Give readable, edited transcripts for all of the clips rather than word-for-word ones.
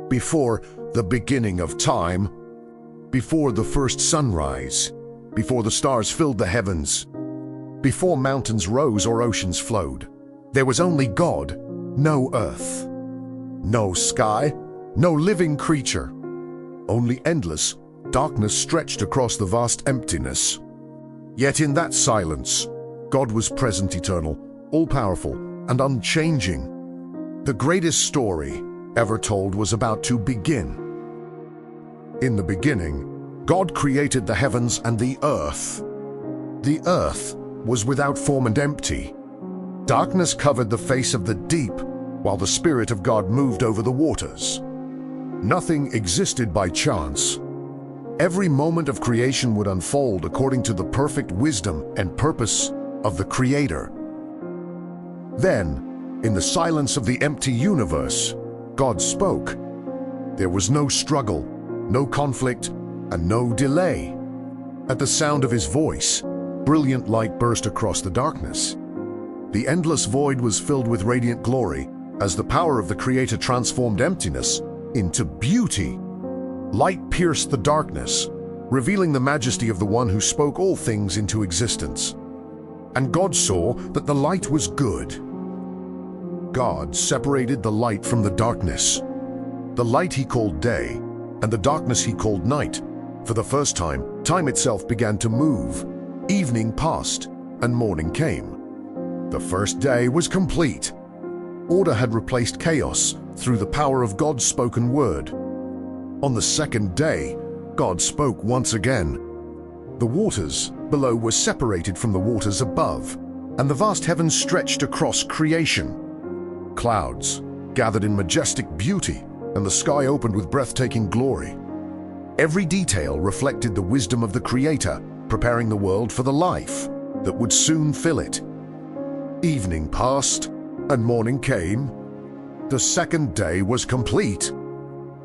Before the beginning of time, before the first sunrise, before the stars filled the heavens, before mountains rose or oceans flowed, there was only God, no earth, no sky, no living creature, only endless darkness stretched across the vast emptiness. Yet in that silence, God was present, eternal, all-powerful, and unchanging. The greatest story ever told was about to begin. In the beginning, God created the heavens and the earth. The earth was without form and empty. Darkness covered the face of the deep, while the Spirit of God moved over the waters. Nothing existed by chance. Every moment of creation would unfold according to the perfect wisdom and purpose of the Creator. Then, in the silence of the empty universe, God spoke. There was no struggle, no conflict, and no delay. At the sound of his voice, brilliant light burst across the darkness. The endless void was filled with radiant glory as the power of the Creator transformed emptiness into beauty. Light pierced the darkness, revealing the majesty of the one who spoke all things into existence. And God saw that the light was good. God separated the light from the darkness. The light he called day, and the darkness he called night. For the first time, time itself began to move. Evening passed, and morning came. The first day was complete. Order had replaced chaos through the power of God's spoken word. On the second day, God spoke once again. The waters below were separated from the waters above, and the vast heavens stretched across creation. Clouds gathered in majestic beauty, and the sky opened with breathtaking glory. Every detail reflected the wisdom of the Creator, preparing the world for the life that would soon fill it. Evening passed, and morning came. The second day was complete.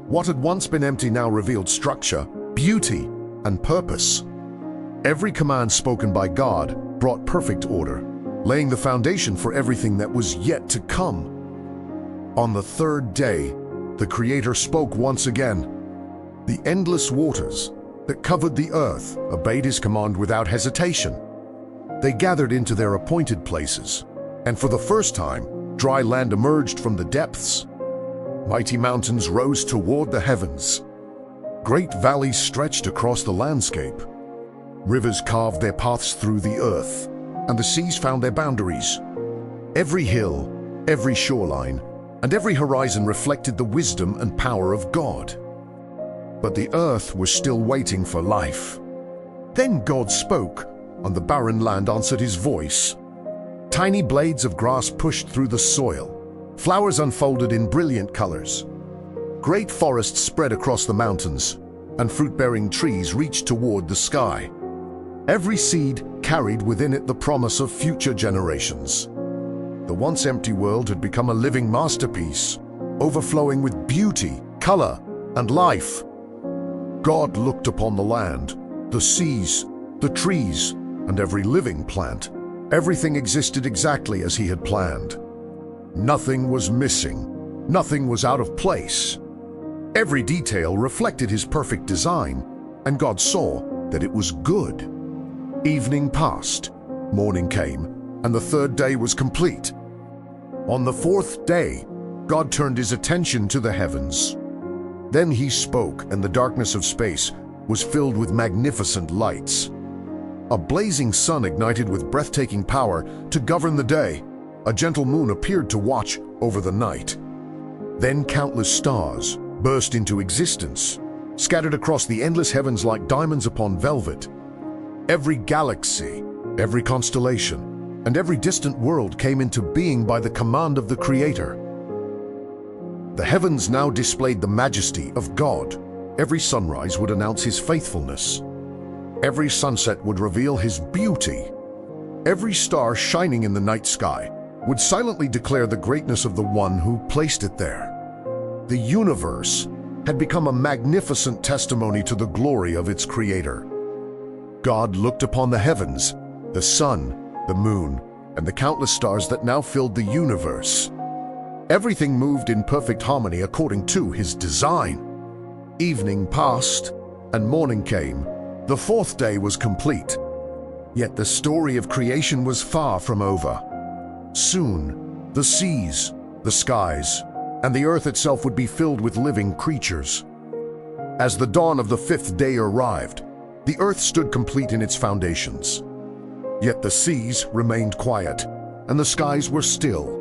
What had once been empty now revealed structure, beauty, and purpose. Every command spoken by God brought perfect order, laying the foundation for everything that was yet to come. On the third day, the Creator spoke once again. The endless waters that covered the earth obeyed his command without hesitation. They gathered into their appointed places, and for the first time, dry land emerged from the depths. Mighty mountains rose toward the heavens. Great valleys stretched across the landscape. Rivers carved their paths through the earth, and the seas found their boundaries. Every hill, every shoreline, and every horizon reflected the wisdom and power of God. But the earth was still waiting for life. Then God spoke, and the barren land answered his voice. Tiny blades of grass pushed through the soil. Flowers unfolded in brilliant colors. Great forests spread across the mountains, and fruit-bearing trees reached toward the sky. Every seed carried within it the promise of future generations. The once empty world had become a living masterpiece, overflowing with beauty, color, and life. God looked upon the land, the seas, the trees, and every living plant. Everything existed exactly as he had planned. Nothing was missing. Nothing was out of place. Every detail reflected his perfect design, and God saw that it was good. Evening passed, morning came, and the third day was complete. On the fourth day, God turned his attention to the heavens. Then he spoke, and the darkness of space was filled with magnificent lights. A blazing sun ignited with breathtaking power to govern the day. A gentle moon appeared to watch over the night. Then countless stars burst into existence, scattered across the endless heavens like diamonds upon velvet. Every galaxy, every constellation, and every distant world came into being by the command of the Creator. The heavens now displayed the majesty of God. Every sunrise would announce his faithfulness. Every sunset would reveal his beauty. Every star shining in the night sky would silently declare the greatness of the one who placed it there. The universe had become a magnificent testimony to the glory of its Creator. God looked upon the heavens, the sun, the moon, and the countless stars that now filled the universe. Everything moved in perfect harmony according to his design. Evening passed, and morning came. The fourth day was complete. Yet the story of creation was far from over. Soon, the seas, the skies, and the earth itself would be filled with living creatures. As the dawn of the fifth day arrived, the earth stood complete in its foundations. Yet the seas remained quiet, and the skies were still.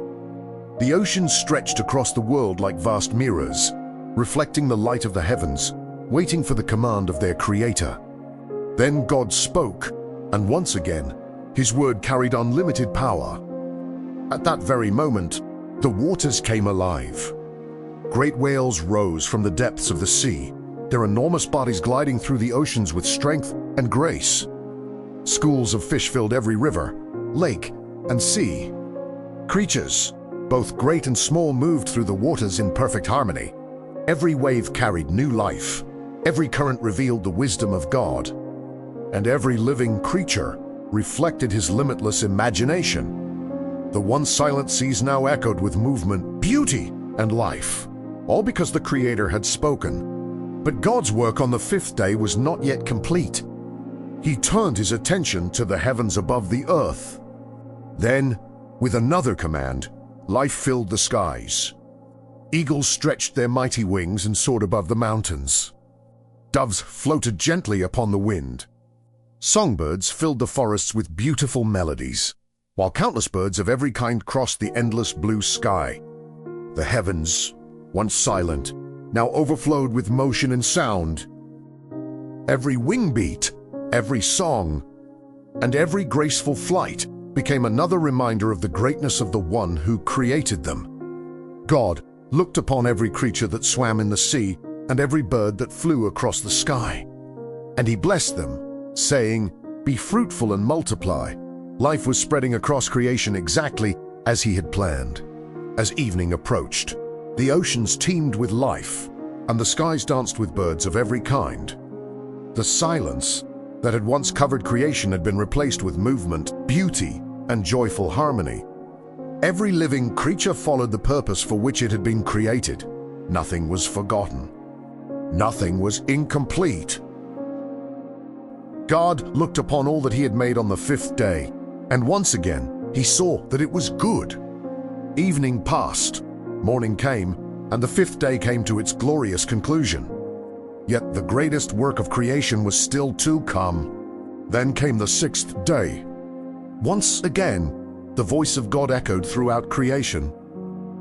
The oceans stretched across the world like vast mirrors, reflecting the light of the heavens, waiting for the command of their Creator. Then God spoke, and once again, His word carried unlimited power. At that very moment, the waters came alive. Great whales rose from the depths of the sea, their enormous bodies gliding through the oceans with strength and grace. Schools of fish filled every river, lake, and sea. Creatures, both great and small, moved through the waters in perfect harmony. Every wave carried new life. Every current revealed the wisdom of God. And every living creature reflected His limitless imagination. The once silent seas now echoed with movement, beauty, and life, all because the Creator had spoken. But God's work on the fifth day was not yet complete. He turned His attention to the heavens above the earth. Then, with another command, life filled the skies. Eagles stretched their mighty wings and soared above the mountains. Doves floated gently upon the wind. Songbirds filled the forests with beautiful melodies, while countless birds of every kind crossed the endless blue sky. The heavens, once silent, now overflowed with motion and sound. Every wing beat, every song, and every graceful flight became another reminder of the greatness of the One who created them. God looked upon every creature that swam in the sea and every bird that flew across the sky. And He blessed them, saying, "Be fruitful and multiply." Life was spreading across creation exactly as He had planned. As evening approached, the oceans teemed with life, and the skies danced with birds of every kind. The silence that had once covered creation had been replaced with movement, beauty, and joyful harmony. Every living creature followed the purpose for which it had been created. Nothing was forgotten. Nothing was incomplete. God looked upon all that He had made on the fifth day, and once again He saw that it was good. Evening passed, morning came, and the fifth day came to its glorious conclusion. Yet the greatest work of creation was still to come. Then came the sixth day. Once again, the voice of God echoed throughout creation.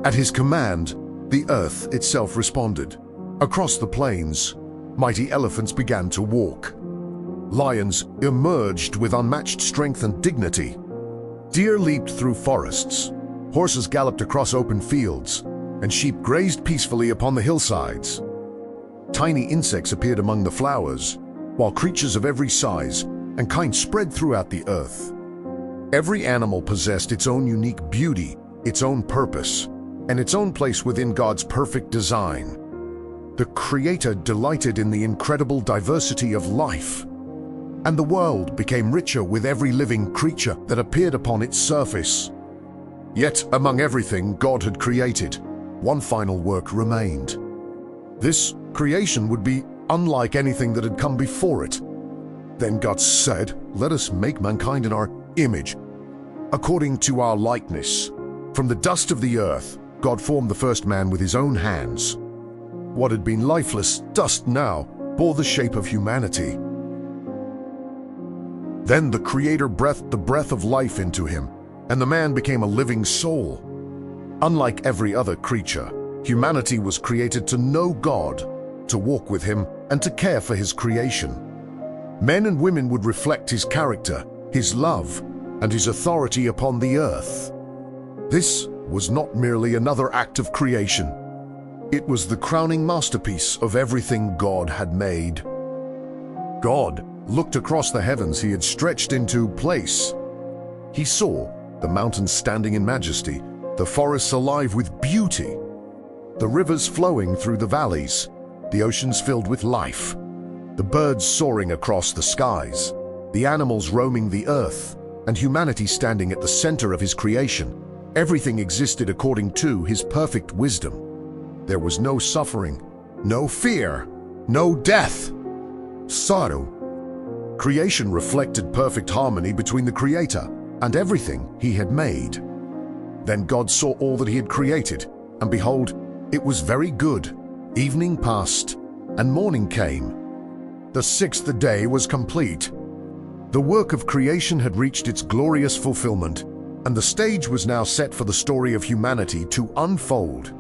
At His command, the earth itself responded. Across the plains, mighty elephants began to walk. Lions emerged with unmatched strength and dignity. Deer leaped through forests. Horses galloped across open fields, and sheep grazed peacefully upon the hillsides. Tiny insects appeared among the flowers, while creatures of every size and kind spread throughout the earth. Every animal possessed its own unique beauty, its own purpose, and its own place within God's perfect design. The Creator delighted in the incredible diversity of life, and the world became richer with every living creature that appeared upon its surface. Yet, among everything God had created, one final work remained. This creation would be unlike anything that had come before it. Then God said, "Let us make mankind in our image, according to our likeness." From the dust of the earth, God formed the first man with His own hands. What had been lifeless dust now bore the shape of humanity. Then the Creator breathed the breath of life into him, and the man became a living soul. Unlike every other creature, humanity was created to know God, to walk with Him, and to care for His creation. Men and women would reflect His character, His love, and His authority upon the earth. This was not merely another act of creation. It was the crowning masterpiece of everything God had made. God looked across the heavens He had stretched into place. He saw the mountains standing in majesty, the forests alive with beauty, the rivers flowing through the valleys, the oceans filled with life, the birds soaring across the skies, the animals roaming the earth, and humanity standing at the center of His creation. Everything existed according to his perfect wisdom. There was no suffering, no fear, no death, sorrow. Creation reflected perfect harmony between the Creator and everything he had made. Then God saw all that he had created, and behold, it was very good. Evening passed, and morning came. The sixth day was complete. The work of creation had reached its glorious fulfillment, and the stage was now set for the story of humanity to unfold.